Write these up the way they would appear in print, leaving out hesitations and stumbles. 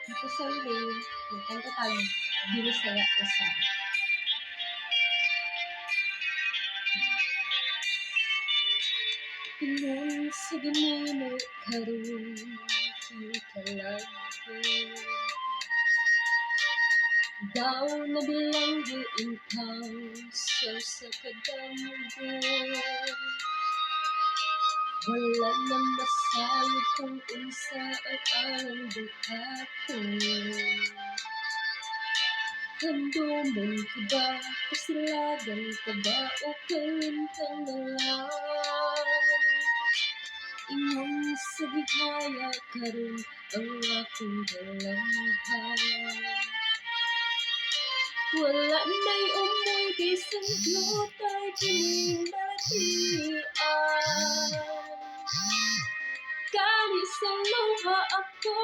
Dito sa Lane, nagkantutag Binisaya Usa. Ingon sa Ginoo karon kita lang daw nabilanggo ikaw sa kadamgo. Wala na masayod kung unsa ang alang buhato. Handumon ka ba, kasilagan ka ba, o kalintang na lang? Ingon sa gihaya karon ang akong dalanghan. Wala na'y umoy, bisan glotay kining balatian. Kani sa luha ako,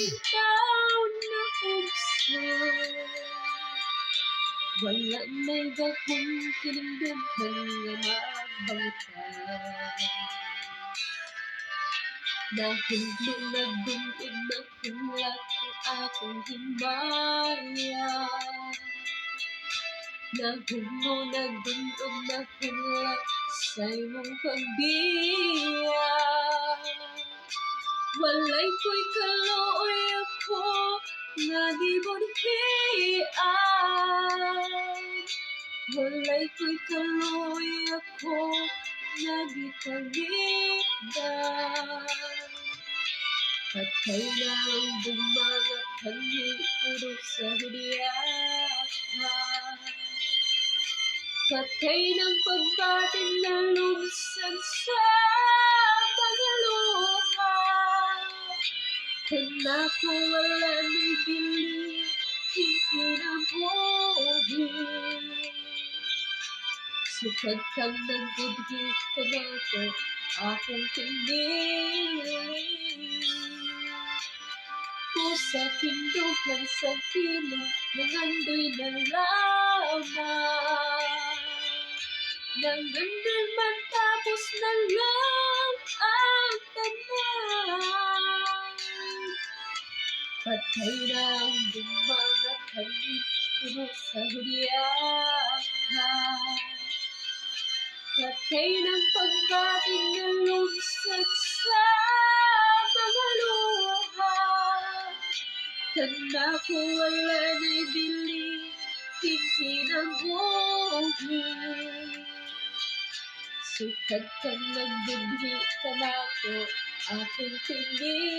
ikaw na hugso. Wala na'y gahong kining dughang nga magbangka. Nahulog na bunog na hulak ang akong himaya. Nahuno na bunog na hulak sa imong pagbiya. Walay ko'y kaluoy ako nga di budhian. Walay ko'y kaluoy ako nga di kaligdan. Patay na ang bumangat kami puro sa hudiyahan. Patay ng pagbating na lumsan sa mga luha. Kanako wala na'y bili, ikinabuhi. Sukad kang nagbudhi kanako, akong pinili. Pusa pindugan sa pilong, nangandoy na lamang. Nangandoy man tapos na lang ang tanan. Patay na ang bumangat kami puro sa hudiyahan. Patay ng pagbating na lumsad sa mga luha. Kanako wala na'y bili, ikinabuhi. Sukad kang nagbudhi kanako, akong pinili.